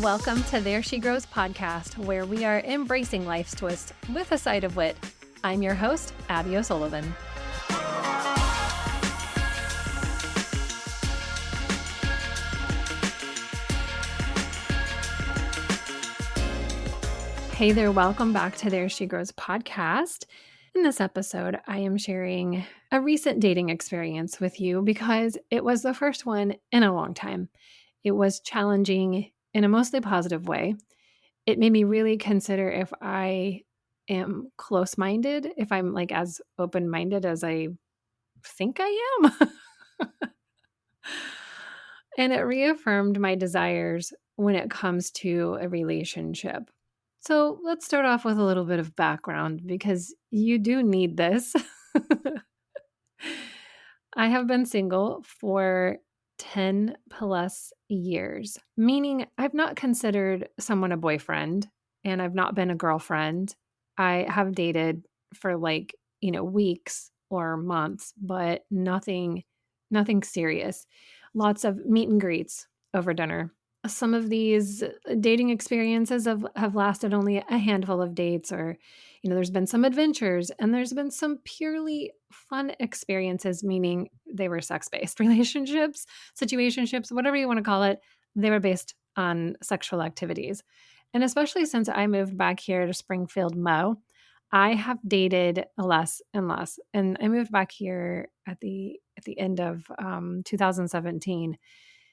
Welcome to There She Grows podcast, where we are embracing life's twist with a side of wit. I'm your host, Abby O'Sullivan. Hey there, welcome back to There She Grows podcast. In this episode, I am sharing a recent dating experience with you because it was the first one in a long time. It was challenging in a mostly positive way. It made me really consider if I am close-minded, if I'm like as open-minded as I think I am. And it reaffirmed my desires when it comes to a relationship. So let's start off with a little bit of background because you do need this. I have been single for 10 plus years, meaning I've not considered someone a boyfriend and I've not been a girlfriend. I have dated for weeks or months, but nothing serious. Lots of meet and greets over dinner. Some of these dating experiences have lasted only a handful of dates, or there's been some adventures and there's been some purely fun experiences, meaning they were sex-based relationships, situationships, whatever you want to call it. They were based on sexual activities. And especially since I moved back here to Springfield, Mo, I have dated less and less. And I moved back here at the end of 2017.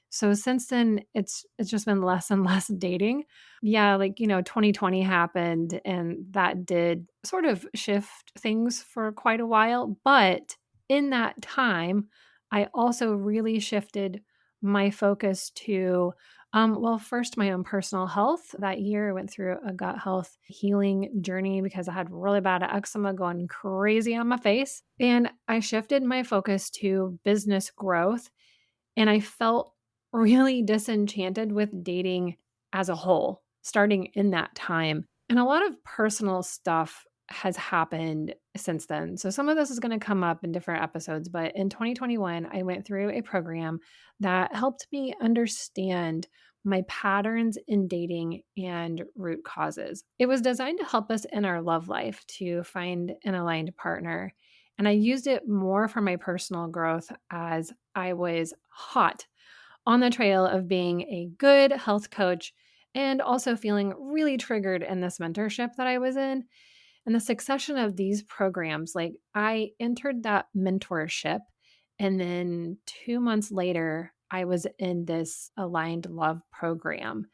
So since then, it's just been less and less dating. Yeah, 2020 happened and that did sort of shift things for quite a while. But in that time, I also really shifted my focus to, first my own personal health. That year I went through a gut health healing journey because I had really bad eczema going crazy on my face. And I shifted my focus to business growth. And I felt really disenchanted with dating as a whole, starting in that time. And a lot of personal stuff has happened since then. So some of this is going to come up in different episodes, but in 2021, I went through a program that helped me understand my patterns in dating and root causes. It was designed to help us in our love life to find an aligned partner. And I used it more for my personal growth as I was hot on the trail of being a good health coach and also feeling really triggered in this mentorship that I was in. And the succession of these programs, like I entered that mentorship, and then 2 months later, I was in this aligned love program.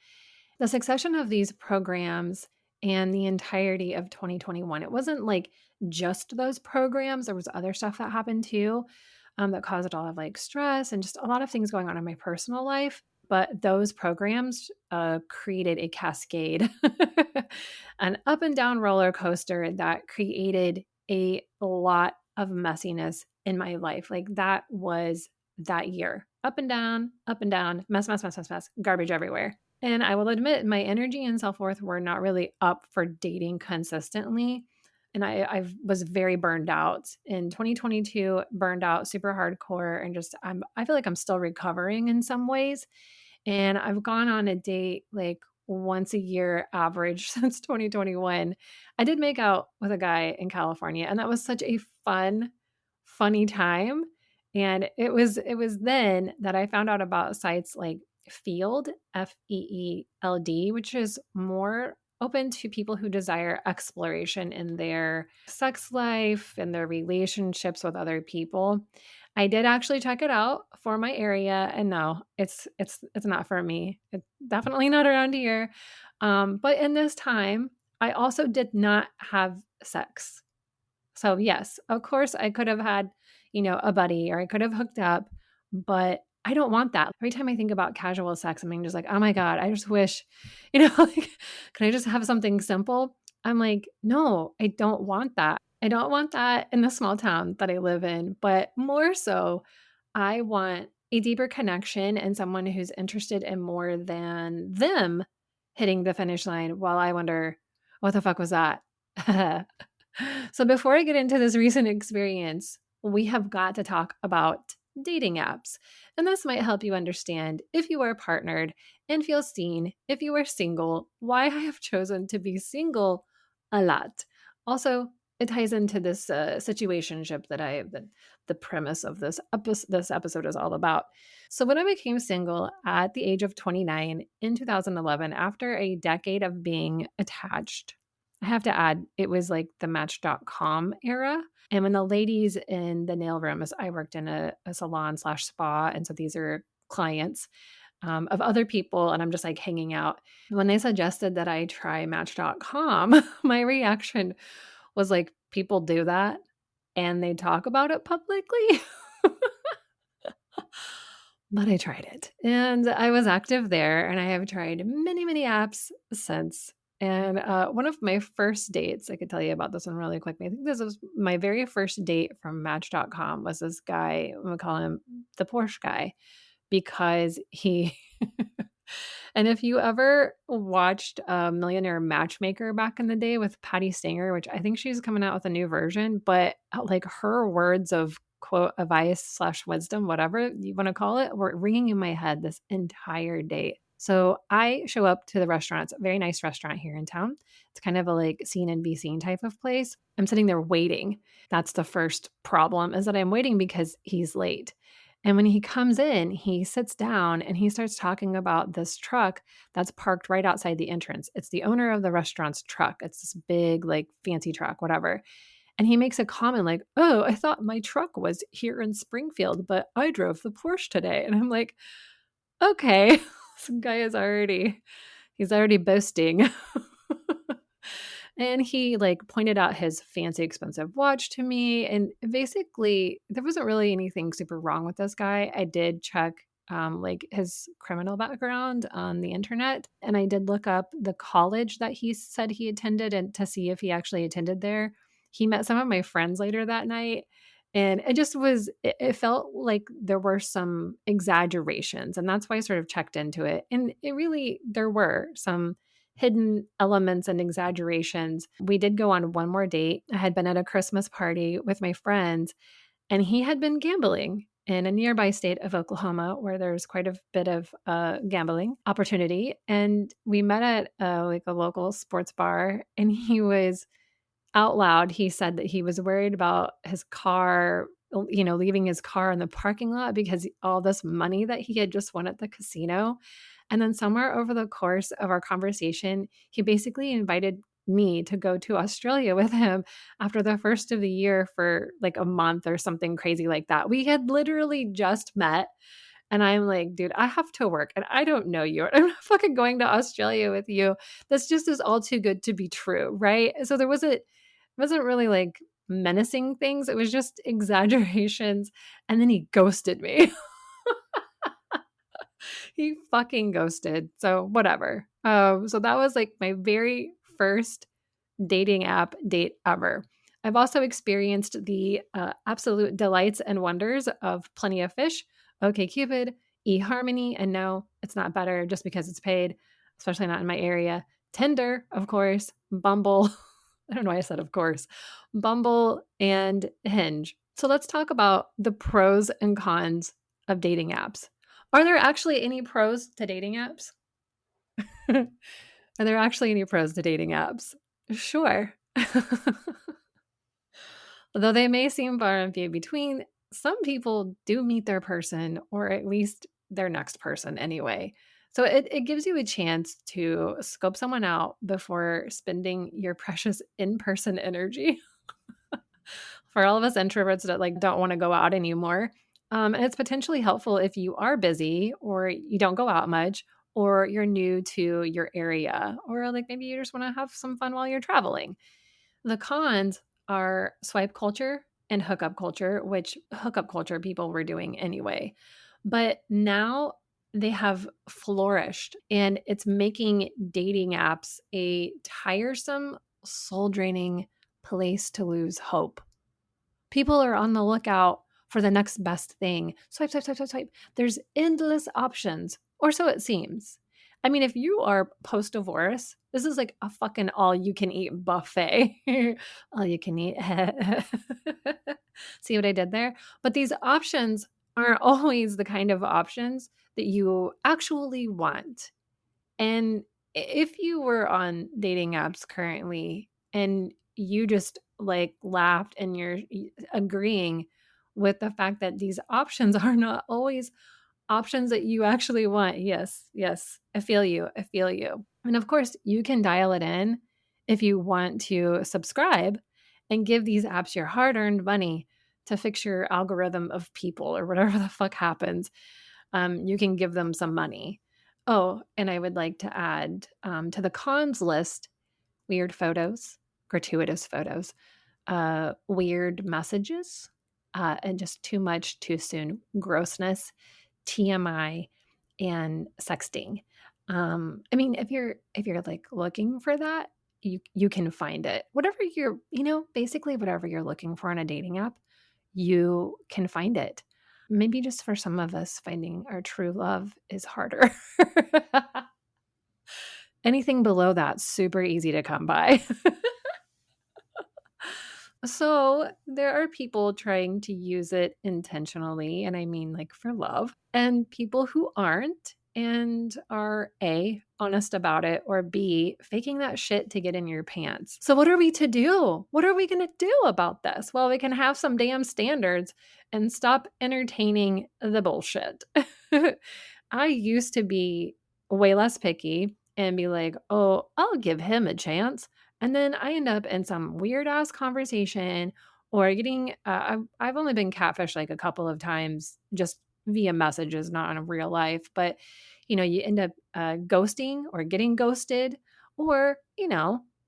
The succession of these programs and the entirety of 2021, it wasn't like just those programs. There was other stuff that happened too, that caused a lot of stress and just a lot of things going on in my personal life. But those programs created a cascade, an up and down roller coaster that created a lot of messiness in my life. Like that was that year. Up and down, mess, mess, mess, mess, mess, garbage everywhere. And I will admit my energy and self-worth were not really up for dating consistently. And I was very burned out in 2022, burned out super hardcore. And I feel like I'm still recovering in some ways. And I've gone on a date like once a year average since 2021. I did make out with a guy in California, and that was such a funny time. And it was then that I found out about sites like Feeld, Feeld, which is more open to people who desire exploration in their sex life and their relationships with other people. I did actually check it out for my area, and no, it's not for me. It's definitely not around here. But in this time, I also did not have sex. So yes, of course, I could have had, a buddy, or I could have hooked up, but I don't want that. Every time I think about casual sex, I'm just like, oh my God, I just wish, can I just have something simple? I'm like, no, I don't want that. I don't want that in the small town that I live in, but more so, I want a deeper connection and someone who's interested in more than them hitting the finish line while I wonder, what the fuck was that? So before I get into this recent experience, we have got to talk about dating apps. And this might help you understand if you are partnered and feel seen, if you are single, why I have chosen to be single a lot. Also, it ties into this situationship that the premise of this episode is all about. So when I became single at the age of 29 in 2011, after a decade of being attached, I have to add, it was like the Match.com era. And when the ladies in the nail room, as I worked in a salon slash spa, and so these are clients of other people, and I'm just like hanging out. When they suggested that I try Match.com, my reaction was like, people do that and they talk about it publicly. But I tried it and I was active there, and I have tried many, many apps since. And one of my first dates, I could tell you about this one really quickly. I think this was my very first date from Match.com was this guy, I'm going to call him the Porsche guy, because he and if you ever watched Millionaire Matchmaker back in the day with Patty Stanger, which I think she's coming out with a new version, but like her words of quote advice slash wisdom, whatever you want to call it, were ringing in my head this entire date. So I show up to the restaurant. It's a very nice restaurant here in town. It's kind of a like seen and be seen type of place. I'm sitting there waiting. That's the first problem, is that I'm waiting because he's late. And when he comes in, he sits down and he starts talking about this truck that's parked right outside the entrance. It's the owner of the restaurant's truck. It's this big, like fancy truck, whatever. And he makes a comment like, "Oh, I thought my truck was here in Springfield, but I drove the Porsche today." And I'm like, okay, this guy he's already boasting. And he like pointed out his fancy expensive watch to me. And basically, there wasn't really anything super wrong with this guy. I did check like his criminal background on the internet. And I did look up the college that he said he attended and to see if he actually attended there. He met some of my friends later that night. And it just was, it felt like there were some exaggerations. And that's why I sort of checked into it. And it really, there were some hidden elements and exaggerations. We did go on one more date. I had been at a Christmas party with my friends, and he had been gambling in a nearby state of Oklahoma where there's quite a bit of gambling opportunity. And we met at like a local sports bar, and he was out loud. He said that he was worried about his car, leaving his car in the parking lot because all this money that he had just won at the casino. And then somewhere over the course of our conversation, he basically invited me to go to Australia with him after the first of the year for like a month or something crazy like that. We had literally just met. And I'm like, dude, I have to work and I don't know you. I'm not fucking going to Australia with you. This just is all too good to be true. Right. So there wasn't really like menacing things. It was just exaggerations. And then he ghosted me. He fucking ghosted. So whatever. So that was like my very first dating app date ever. I've also experienced the absolute delights and wonders of Plenty of Fish, OkCupid, eHarmony, and no, it's not better just because it's paid, especially not in my area. Tinder, of course, Bumble. I don't know why I said of course. Bumble and Hinge. So let's talk about the pros and cons of dating apps. Are there actually any pros to dating apps? Are there actually any pros to dating apps? Sure. Although they may seem far and few between, some people do meet their person, or at least their next person anyway. So it gives you a chance to scope someone out before spending your precious in-person energy. For all of us introverts that like don't want to go out anymore. And it's potentially helpful if you are busy or you don't go out much or you're new to your area or like maybe you just want to have some fun while you're traveling. The cons are swipe culture and hookup culture, which hookup culture people were doing anyway. But now they have flourished and it's making dating apps a tiresome, soul draining place to lose hope. People are on the lookout for the next best thing. Swipe, swipe, swipe, swipe, swipe. There's endless options, or so it seems. I mean, if you are post-divorce, this is like a fucking all-you-can-eat buffet. All you can eat. See what I did there? But these options aren't always the kind of options that you actually want. And if you were on dating apps currently and you just like laughed and you're agreeing with the fact that these options are not always options that you actually want. Yes, yes. I feel you. I feel you. And of course, you can dial it in if you want to subscribe and give these apps your hard earned money to fix your algorithm of people or whatever the fuck happens. You can give them some money. Oh, and I would like to add to the cons list weird photos, gratuitous photos, weird messages, and just too much too soon grossness, TMI, and sexting. I mean, if you're like looking for that, you can find it. Whatever basically whatever you're looking for on a dating app, you can find it. Maybe just for some of us, finding our true love is harder. Anything below that, super easy to come by. So there are people trying to use it intentionally, and I mean like for love, and people who aren't and are A, honest about it, or B, faking that shit to get in your pants. So what are we to do? What are we going to do about this? Well, we can have some damn standards and stop entertaining the bullshit. I used to be way less picky and be like, oh, I'll give him a chance. And then I end up in some weird ass conversation or getting, I've only been catfished like a couple of times just via messages, not in real life. But, you end up ghosting or getting ghosted. Or,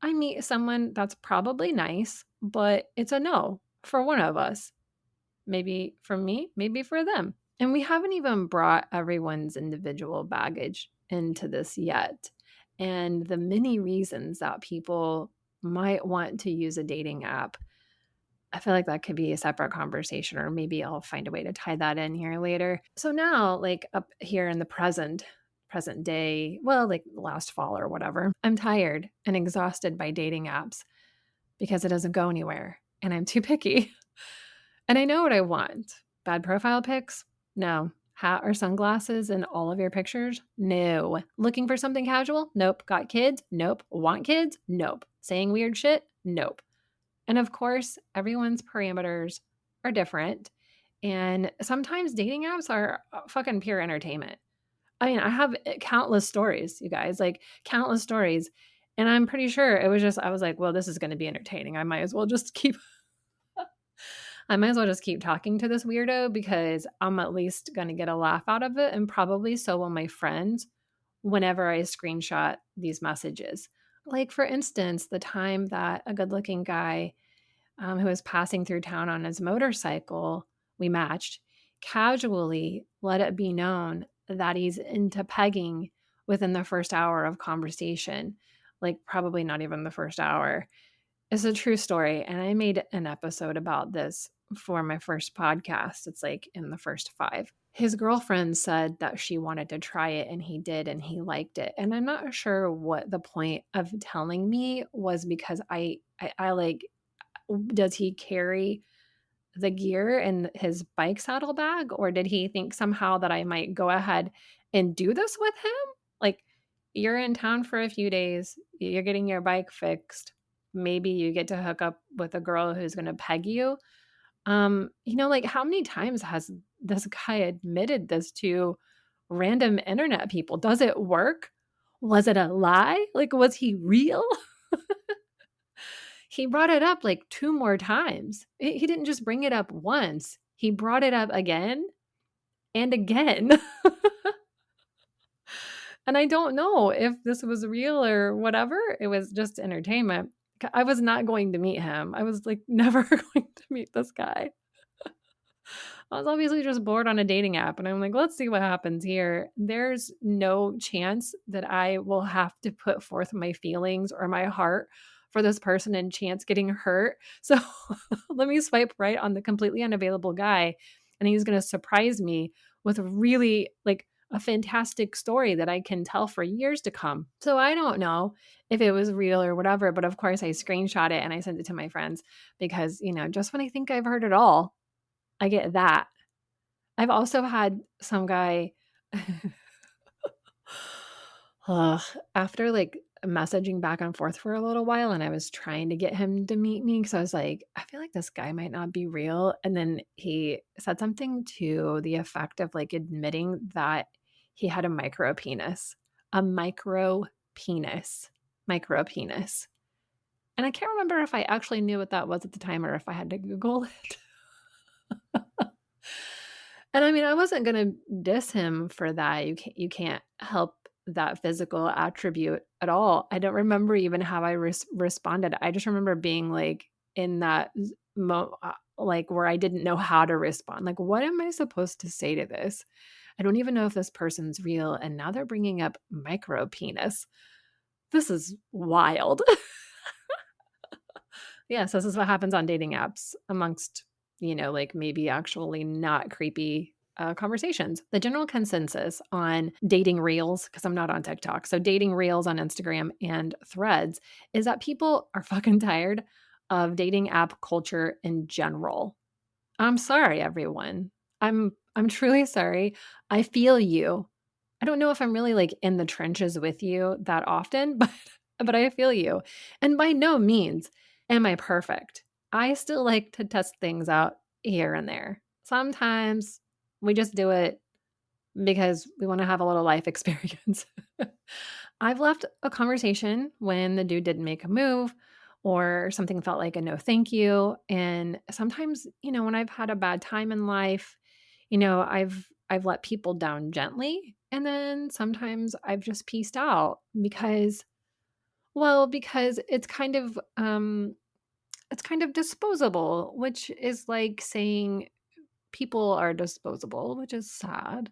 I meet someone that's probably nice, but it's a no for one of us. Maybe for me, maybe for them. And we haven't even brought everyone's individual baggage into this yet. And the many reasons that people might want to use a dating app. I feel like that could be a separate conversation, or maybe I'll find a way to tie that in here later. So now, like up here in the present day, well, like last fall or whatever, I'm tired and exhausted by dating apps because it doesn't go anywhere and I'm too picky. And I know what I want. Bad profile pics? No. Hat or sunglasses in all of your pictures? No. Looking for something casual? Nope. Got kids? Nope. Want kids? Nope. Saying weird shit? Nope. And of course, everyone's parameters are different. And sometimes dating apps are fucking pure entertainment. I mean, I have countless stories, you guys, like countless stories. And I'm pretty sure it was just, I was like, well, this is going to be entertaining. I might as well just keep talking to this weirdo because I'm at least going to get a laugh out of it. And probably so will my friends whenever I screenshot these messages. Like, for instance, the time that a good looking guy who was passing through town on his motorcycle, we matched, casually let it be known that he's into pegging within the first hour of conversation. Like, probably not even the first hour. It's a true story. And I made an episode about this for my first podcast. It's like in the first 5. His girlfriend said that she wanted to try it and he did and he liked it. And I'm not sure what the point of telling me was because I like, does he carry the gear in his bike saddlebag, or did he think somehow that I might go ahead and do this with him? Like, you're in town for a few days, you're getting your bike fixed. Maybe you get to hook up with a girl who's going to peg you. Like how many times has this guy admitted this to random internet people? Does it work? Was it a lie? Like, was he real? He brought it up like 2 more times. He didn't just bring it up once. He brought it up again and again. And I don't know if this was real or whatever. It was just entertainment. I was not going to meet him. I was like never going to meet this guy. I was obviously just bored on a dating app and I'm like, let's see what happens here. There's no chance that I will have to put forth my feelings or my heart for this person and chance getting hurt. So let me swipe right on the completely unavailable guy and he's going to surprise me with really like a fantastic story that I can tell for years to come. So I don't know if it was real or whatever, but of course I screenshot it and I sent it to my friends because, just when I think I've heard it all, I get that. I've also had some guy ugh, after like messaging back and forth for a little while, and I was trying to get him to meet me because I was like, I feel like this guy might not be real. And then he said something to the effect of like admitting that he had a micro penis. And I can't remember if I actually knew what that was at the time or if I had to Google it. And I mean, I wasn't gonna diss him for that. You can't help that physical attribute at all. I don't remember even how I responded. I just remember being like in that like where I didn't know how to respond. Like, what am I supposed to say to this? I don't even know if this person's real, and now they're bringing up micro penis. This is wild. Yes, this is what happens on dating apps amongst, like maybe actually not creepy conversations. The general consensus on dating reels, because I'm not on TikTok, so dating reels on Instagram and threads is that people are fucking tired of dating app culture in general. I'm sorry, everyone. I'm truly sorry. I feel you. I don't know if I'm really like in the trenches with you that often, but I feel you. And by no means am I perfect. I still like to test things out here and there. Sometimes we just do it because we want to have a little life experience. I've left a conversation when the dude didn't make a move or something felt like a no thank you. And sometimes, when I've had a bad time in life, I've let people down gently. And then sometimes I've just pieced out because it's kind of disposable, which is like saying people are disposable, which is sad.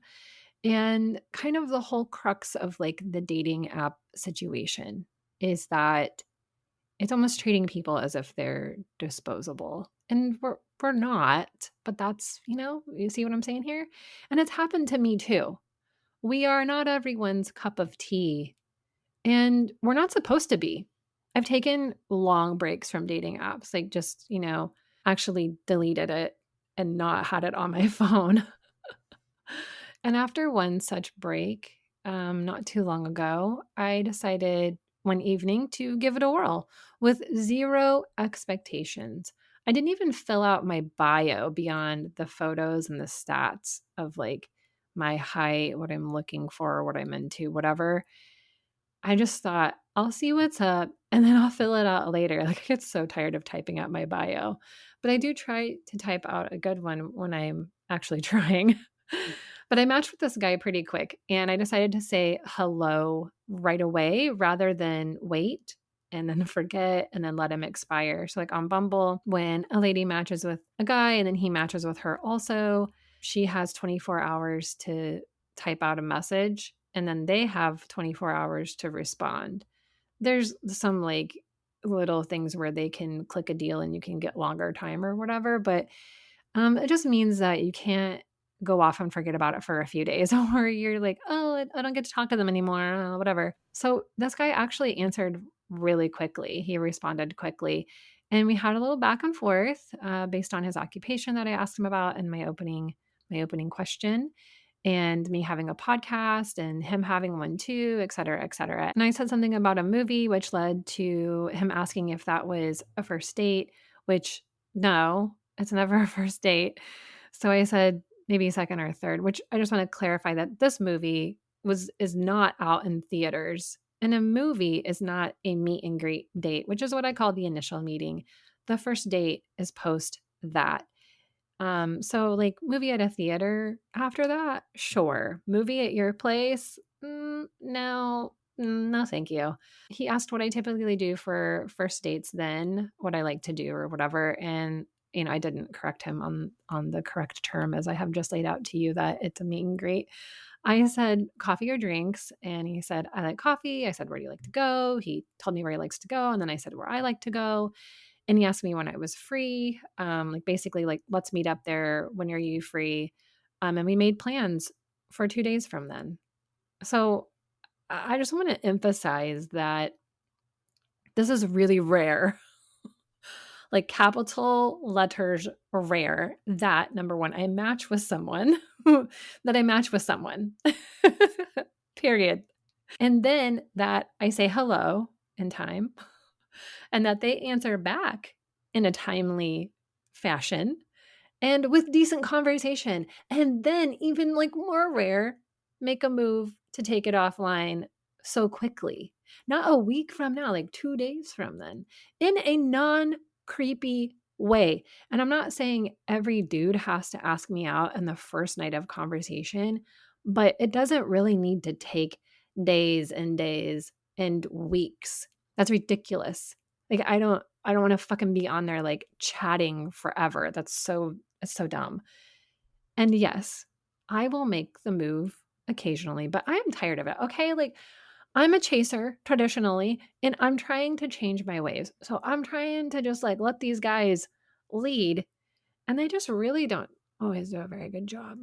And kind of the whole crux of like the dating app situation is that it's almost treating people as if they're disposable. And we're not, but that's, you see what I'm saying here? And it's happened to me too. We are not everyone's cup of tea, and we're not supposed to be. I've taken long breaks from dating apps, like just, actually deleted it and not had it on my phone. And after one such break, not too long ago, I decided one evening to give it a whirl with zero expectations. I didn't even fill out my bio beyond the photos and the stats of like my height, what I'm looking for, what I'm into, whatever. I just thought, I'll see what's up and then I'll fill it out later. Like, I get so tired of typing out my bio, but I do try to type out a good one when I'm actually trying. But I matched with this guy pretty quick and I decided to say hello right away rather than wait and then forget and then let him expire. So, like on Bumble, when a lady matches with a guy and then he matches with her also, she has 24 hours to type out a message and then they have 24 hours to respond. There's some like little things where they can click a deal and you can get longer time or whatever, but it just means that you can't go off and forget about it for a few days or you're like, oh, I don't get to talk to them anymore, whatever. So this guy actually answered really quickly. He responded quickly. And we had a little back and forth based on his occupation that I asked him about in my opening question, and me having a podcast and him having one too, et cetera, et cetera. And I said something about a movie, which led to him asking if that was a first date, which no, it's never a first date. So I said maybe a second or third, which I just want to clarify that this movie is not out in theaters. And a movie is not a meet and greet date, which is what I call the initial meeting. The first date is post that. So like movie at a theater after that, sure. Movie at your place, no, no, thank you. He asked what I typically do for first dates, then what I like to do or whatever, and I didn't correct him on the correct term as I have just laid out to you that it's a meet and greet. I said coffee or drinks, and he said I like coffee. I said where do you like to go? He told me where he likes to go, and then I said where I like to go. And he asked me when I was free, like basically like, let's meet up there. When are you free? And we made plans for 2 days from then. So I just want to emphasize that this is really rare. like capital letters rare that number one, I match with someone that I match with someone. Period. And then that I say hello in time and that they answer back in a timely fashion and with decent conversation. And then, even like more rare, make a move to take it offline so quickly. Not a week from now, like 2 days from then, in a non creepy way. And I'm not saying every dude has to ask me out in the first night of conversation, but it doesn't really need to take days and days and weeks. That's ridiculous. Like I don't want to fucking be on there like chatting forever. It's so dumb. And yes, I will make the move occasionally, but I'm tired of it. Okay. Like I'm a chaser traditionally, and I'm trying to change my ways. So I'm trying to just like let these guys lead. And they just really don't always do a very good job.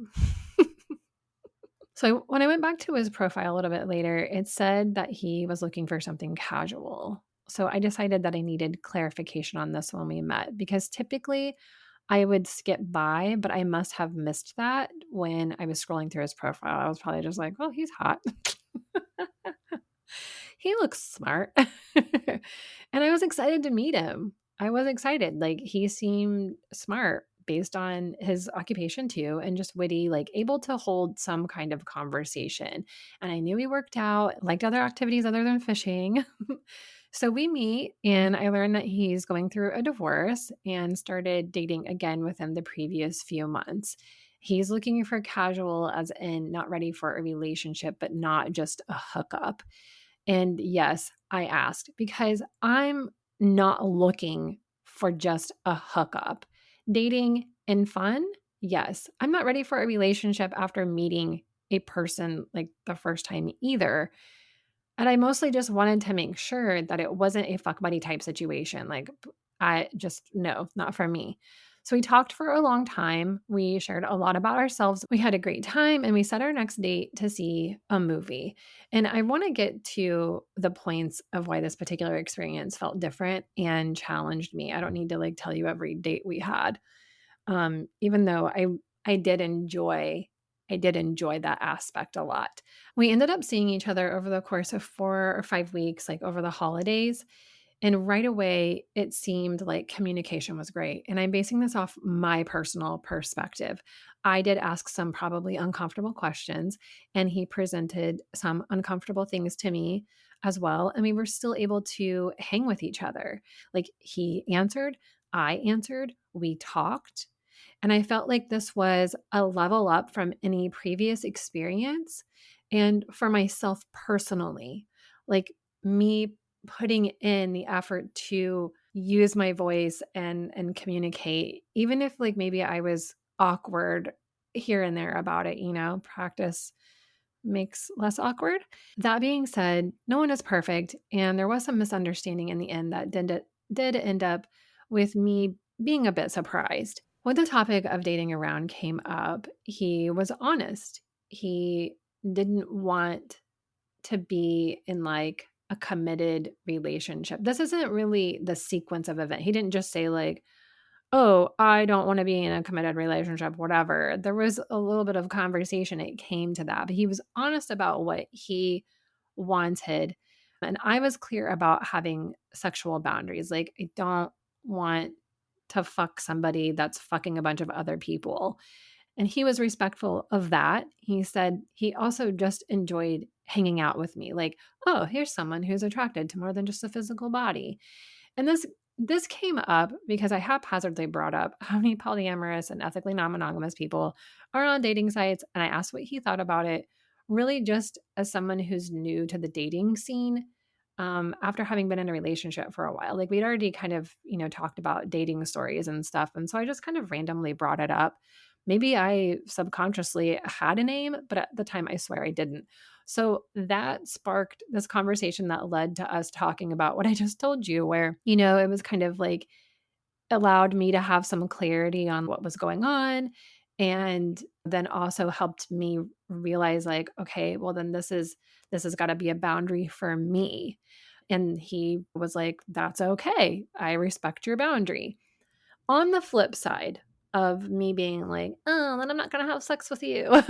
So when I went back to his profile a little bit later, it said that he was looking for something casual. So I decided that I needed clarification on this when we met because typically I would skip by, but I must have missed that when I was scrolling through his profile. I was probably just like, oh, he's hot. He looks smart. And I was excited to meet him. I was excited. Like he seemed smart based on his occupation too, and just witty, like able to hold some kind of conversation. And I knew he worked out, liked other activities other than fishing. So we meet, and I learned that he's going through a divorce and started dating again within the previous few months. He's looking for casual, as in not ready for a relationship, but not just a hookup. And yes, I asked because I'm not looking for just a hookup. Dating and fun, yes. I'm not ready for a relationship after meeting a person like the first time either. And I mostly just wanted to make sure that it wasn't a fuck buddy type situation. Like, I just, no, not for me. So we talked for a long time. We shared a lot about ourselves. We had a great time and we set our next date to see a movie. And I want to get to the points of why this particular experience felt different and challenged me. I don't need to like tell you every date we had. Even though I did enjoy that aspect a lot. We ended up seeing each other over the course of 4 or 5 weeks, like over the holidays. And right away, it seemed like communication was great. And I'm basing this off my personal perspective. I did ask some probably uncomfortable questions, and he presented some uncomfortable things to me as well. And we were still able to hang with each other. Like he answered, I answered, we talked. And I felt like this was a level up from any previous experience. And for myself personally, like me putting in the effort to use my voice and communicate, even if like maybe I was awkward here and there about it, practice makes less awkward. That being said, no one is perfect. And there was some misunderstanding in the end that did end up with me being a bit surprised. When the topic of dating around came up, he was honest. He didn't want to be in like a committed relationship. This isn't really the sequence of event. He didn't just say like, "Oh, I don't want to be in a committed relationship," whatever. There was a little bit of conversation. It came to that, but he was honest about what he wanted. And I was clear about having sexual boundaries. Like, I don't want to fuck somebody that's fucking a bunch of other people. And he was respectful of that. He said he also just enjoyed hanging out with me. Like, oh, here's someone who's attracted to more than just a physical body. And this came up because I haphazardly brought up how many polyamorous and ethically non-monogamous people are on dating sites. And I asked what he thought about it, really just as someone who's new to the dating scene. After having been in a relationship for a while, like we'd already kind of, talked about dating stories and stuff. And so I just kind of randomly brought it up. Maybe I subconsciously had a name, but at the time I swear I didn't. So that sparked this conversation that led to us talking about what I just told you, where, it was kind of like allowed me to have some clarity on what was going on. And then also helped me realize like, okay, well then this has got to be a boundary for me. And he was like, that's okay. I respect your boundary. On the flip side of me being like, oh, then I'm not going to have sex with you.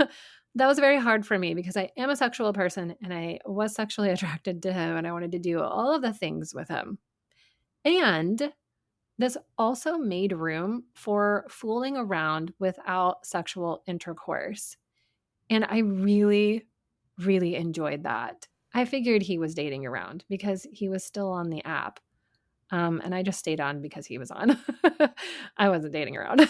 That was very hard for me because I am a sexual person and I was sexually attracted to him and I wanted to do all of the things with him. And this also made room for fooling around without sexual intercourse. And I really, really enjoyed that. I figured he was dating around because he was still on the app. And I just stayed on because he was on. I wasn't dating around.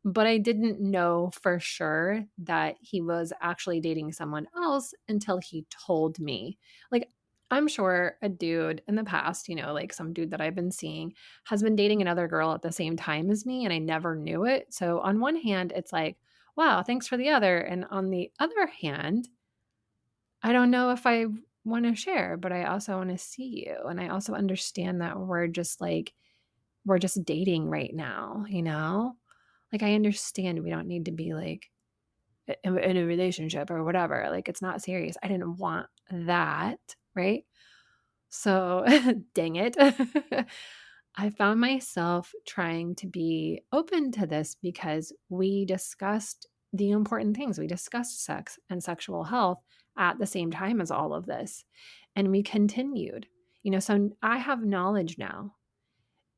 But I didn't know for sure that he was actually dating someone else until he told me. Like, I'm sure a dude in the past, like some dude that I've been seeing, has been dating another girl at the same time as me, and I never knew it. So, on one hand, it's like, wow, thanks for the other. And on the other hand, I don't know if I want to share, but I also want to see you. And I also understand that we're just dating right now, you know? Like, I understand we don't need to be like in a relationship or whatever. Like, it's not serious. I didn't want that, right? So, dang it. I found myself trying to be open to this because we discussed the important things. We discussed sex and sexual health at the same time as all of this. And we continued. So I have knowledge now.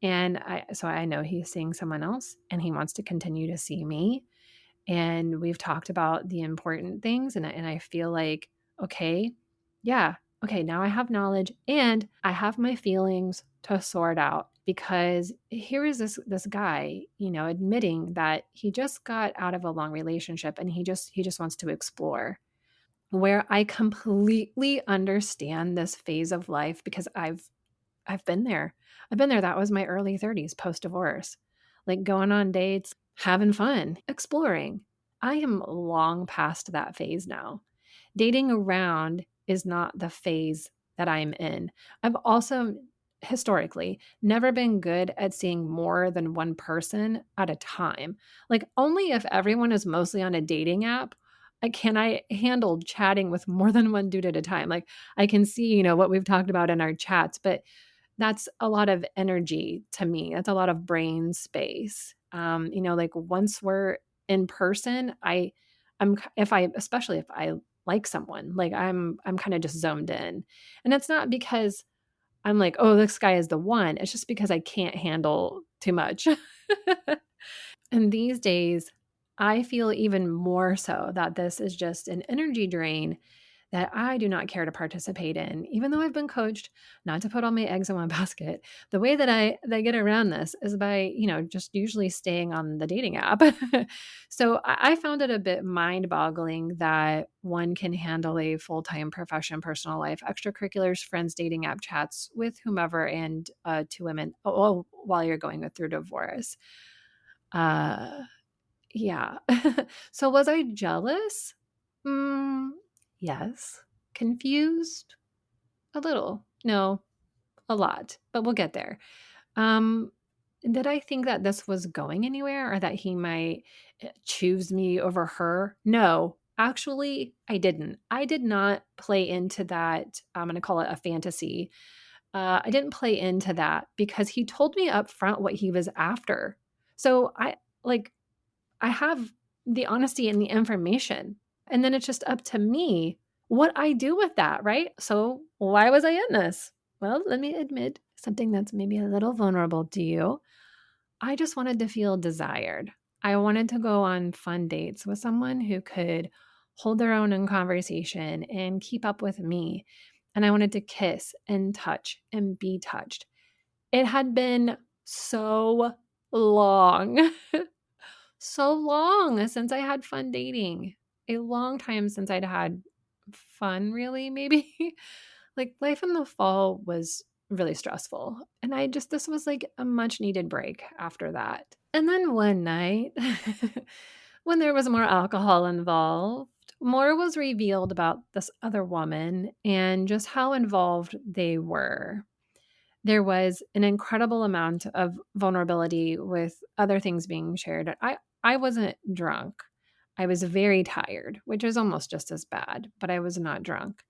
And I know he's seeing someone else and he wants to continue to see me. And we've talked about the important things. And I feel like, okay, yeah, okay, now I have knowledge and I have my feelings to sort out because here is this guy, admitting that he just got out of a long relationship and he just wants to explore. Where I completely understand this phase of life because I've been there. I've been there. That was my early 30s post divorce. Like going on dates, having fun, exploring. I am long past that phase now. Dating around is not the phase that I'm in. I've also historically never been good at seeing more than one person at a time. Like only if everyone is mostly on a dating app, can I handle chatting with more than one dude at a time. Like I can see, what we've talked about in our chats, but that's a lot of energy to me. That's a lot of brain space. Like once we're in person, especially if I like someone, like I'm kind of just zoned in. And it's not because I'm like, oh, this guy is the one. It's just because I can't handle too much. And these days, I feel even more so that this is just an energy drain that I do not care to participate in, even though I've been coached not to put all my eggs in one basket. The way that I get around this is by, just usually staying on the dating app. So I found it a bit mind-boggling that one can handle a full-time profession, personal life, extracurriculars, friends, dating app chats with whomever, and two women, while you're going through divorce. Yeah. So was I jealous? Yes. Confused? A little. No, a lot, but we'll get there. Um, did I think that this was going anywhere or that he might choose me over her? No, actually, I didn't. I did not play into that. I'm going to call it a fantasy. I didn't play into that because he told me up front what he was after. So I have the honesty and the information. And then it's just up to me what I do with that, right? So why was I in this? Well, let me admit something that's maybe a little vulnerable to you. I just wanted to feel desired. I wanted to go on fun dates with someone who could hold their own in conversation and keep up with me. And I wanted to kiss and touch and be touched. It had been so long so long since I had fun dating. A long time since I'd had fun, really, maybe. Like life in the fall was really stressful. And this was like a much needed break after that. And then one night, when there was more alcohol involved, more was revealed about this other woman and just how involved they were. There was an incredible amount of vulnerability with other things being shared. I wasn't drunk. I was very tired, which is almost just as bad, but I was not drunk.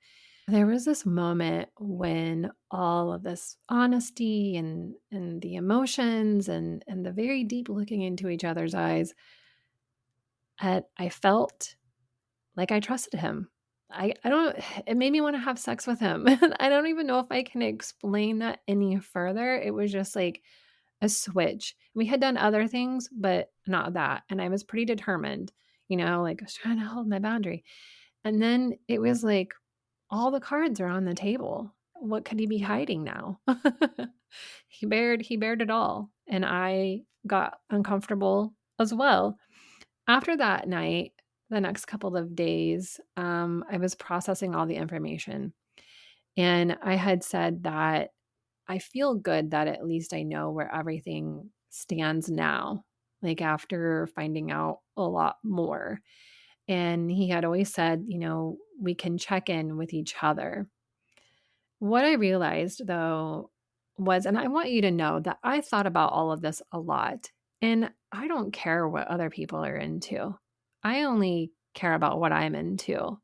There was this moment when all of this honesty and the emotions and the very deep looking into each other's eyes, I felt like I trusted him. I don't it made me wanna have sex with him. I don't even know if I can explain that any further. It was just like a switch. We had done other things, but not that, and I was pretty determined, like, I was trying to hold my boundary. And then it was like, all the cards are on the table. What could he be hiding now? He bared it all, and I got uncomfortable as well. After that night, the next couple of days, I was processing all the information, and I had said that I feel good that at least I know where everything stands now, like after finding out a lot more. And he had always said, we can check in with each other. What I realized though was, and I want you to know that I thought about all of this a lot, and I don't care what other people are into. I only care about what I'm into?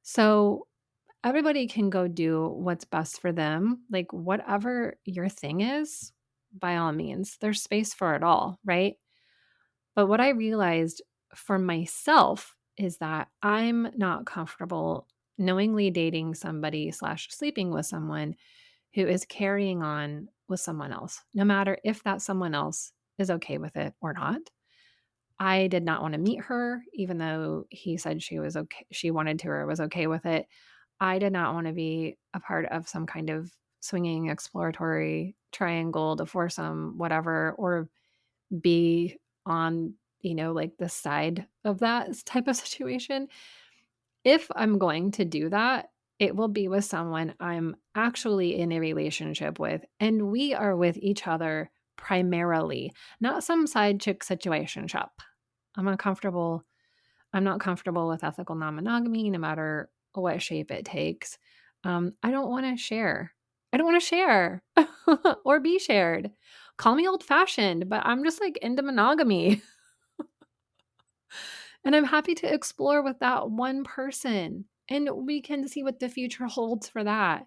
So everybody can go do what's best for them. Like, whatever your thing is, by all means, there's space for it all, right? But what I realized for myself is that I'm not comfortable knowingly dating somebody slash sleeping with someone who is carrying on with someone else, no matter if that someone else is okay with it or not. I did not want to meet her, even though he said she was okay, she wanted to or was okay with it. I did not want to be a part of some kind of swinging exploratory triangle to foursome, whatever, or be on, like the side of that type of situation. If I'm going to do that, it will be with someone I'm actually in a relationship with, and we are with each other primarily, not some side chick situation shop. I'm uncomfortable. I'm not comfortable with ethical non-monogamy, no matter what shape it takes. I don't want to share. I don't want to share or be shared. Call me old fashioned, but I'm just like into monogamy. And I'm happy to explore with that one person. And we can see what the future holds for that.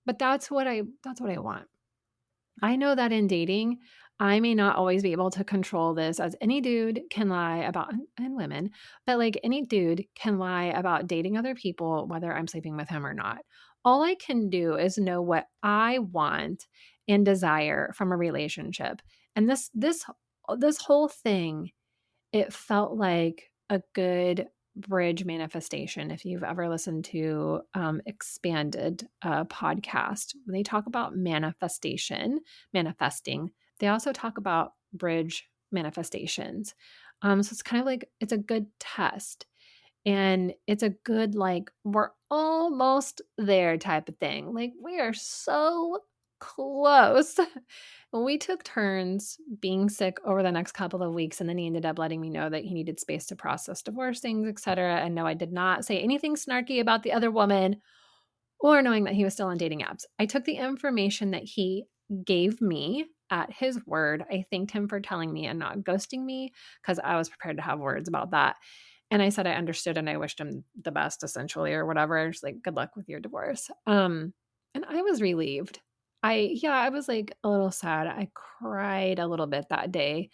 But that's what I want. I know that in dating, I may not always be able to control this, as any dude can lie about, and women, but like any dude can lie about dating other people, whether I'm sleeping with him or not. All I can do is know what I want and desire from a relationship. And this whole thing, it felt like a good bridge manifestation. If you've ever listened to Expanded podcast, when they talk about manifesting, they also talk about bridge manifestations. So it's kind of like it's a good test. And it's a good, like, we're almost there type of thing. Like, we are so close. We took turns being sick over the next couple of weeks, and then he ended up letting me know that he needed space to process divorce things, etc. And no, I did not say anything snarky about the other woman or knowing that he was still on dating apps. I took the information that he gave me at his word. I thanked him for telling me and not ghosting me, because I was prepared to have words about that. And I said I understood and I wished him the best, essentially, or whatever. Just like, good luck with your divorce. And I was relieved. I was like a little sad. I cried a little bit that day.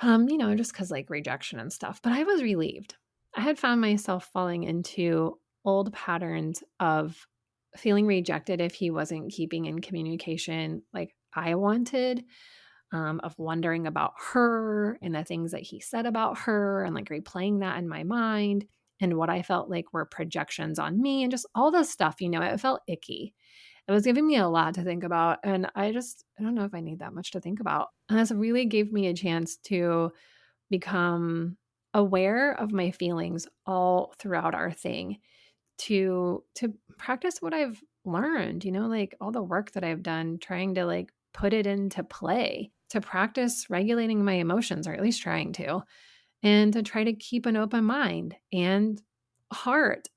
Just because like rejection and stuff. But I was relieved. I had found myself falling into old patterns of feeling rejected if he wasn't keeping in communication like I wanted, of wondering about her and the things that he said about her and like replaying that in my mind and what I felt like were projections on me and just all this stuff, it felt icky. It was giving me a lot to think about. And I don't know if I need that much to think about. And this really gave me a chance to become aware of my feelings all throughout our thing, to practice what I've learned, like all the work that I've done trying to like put it into play, to practice regulating my emotions, or at least trying to, and to try to keep an open mind and heart,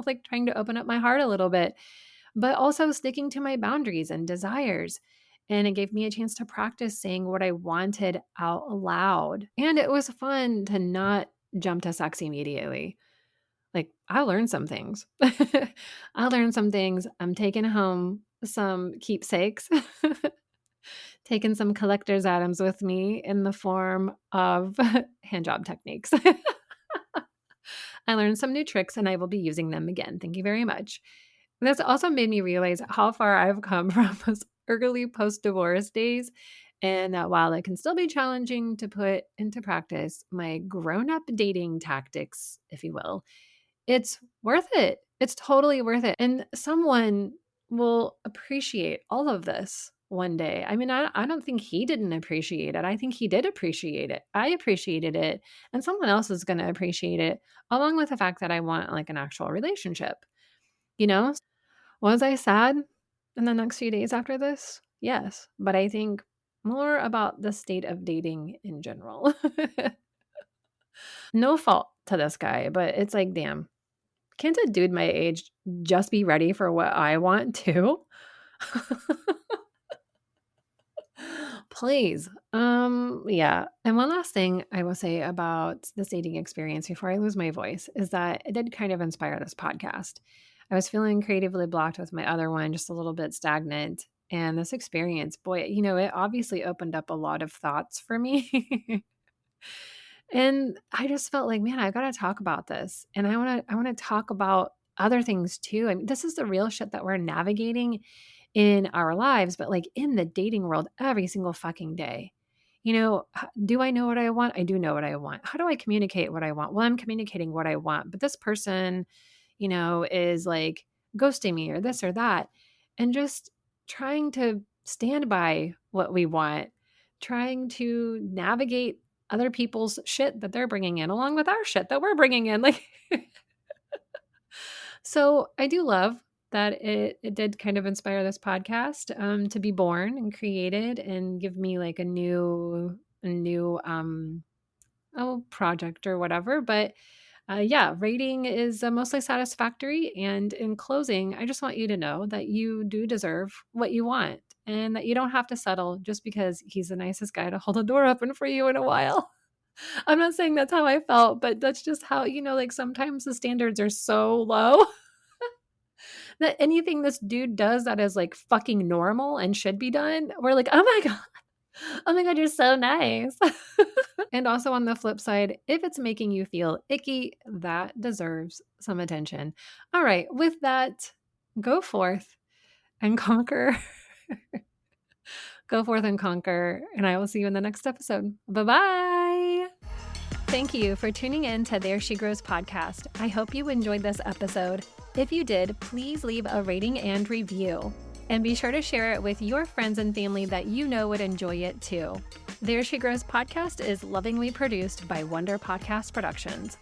like trying to open up my heart a little bit, but also sticking to my boundaries and desires. And it gave me a chance to practice saying what I wanted out loud. And it was fun to not jump to sex immediately. Like, I learned some things. I learned some things. I'm taking home some keepsakes, taking some collector's items with me in the form of hand job techniques. I learned some new tricks and I will be using them again. Thank you very much. This also made me realize how far I've come from those early post divorce days. And while it can still be challenging to put into practice my grown up dating tactics, if you will, it's worth it. It's totally worth it. And someone will appreciate all of this one day. I mean, I don't think he didn't appreciate it. I think he did appreciate it. I appreciated it. And someone else is going to appreciate it, along with the fact that I want like an actual relationship. You know, was I sad in the next few days after this? Yes. But I think more about the state of dating in general. No fault to this guy, but it's like, damn, can't a dude my age just be ready for what I want too? Please. Yeah. And one last thing I will say about this dating experience before I lose my voice is that it did kind of inspire this podcast. I was feeling creatively blocked with my other one, just a little bit stagnant. And this experience, boy, it obviously opened up a lot of thoughts for me. And I just felt like, man, I got to talk about this. And I want to talk about other things too. I mean, this is the real shit that we're navigating in our lives, but like in the dating world every single fucking day. Do I know what I want? I do know what I want. How do I communicate what I want? Well, I'm communicating what I want, but this person, is like ghosting me or this or that. And just trying to stand by what we want, trying to navigate other people's shit that they're bringing in along with our shit that we're bringing in. Like, so I do love that it did kind of inspire this podcast to be born and created and give me like a new project or whatever. But yeah, rating is mostly satisfactory. And in closing, I just want you to know that you do deserve what you want and that you don't have to settle just because he's the nicest guy to hold the door open for you in a while. I'm not saying that's how I felt, but that's just how, like sometimes the standards are so low that anything this dude does that is like fucking normal and should be done, we're like, oh my God, you're so nice. And also on the flip side, if it's making you feel icky, that deserves some attention. All right, with that, go forth and conquer. Go forth and conquer, and I will see you in the next episode. Bye-bye. Thank you for tuning in to There She Grows podcast. I hope you enjoyed this episode. If you did, please leave a rating and review. And be sure to share it with your friends and family that you know would enjoy it too. There She Grows podcast is lovingly produced by Wonder Podcast Productions.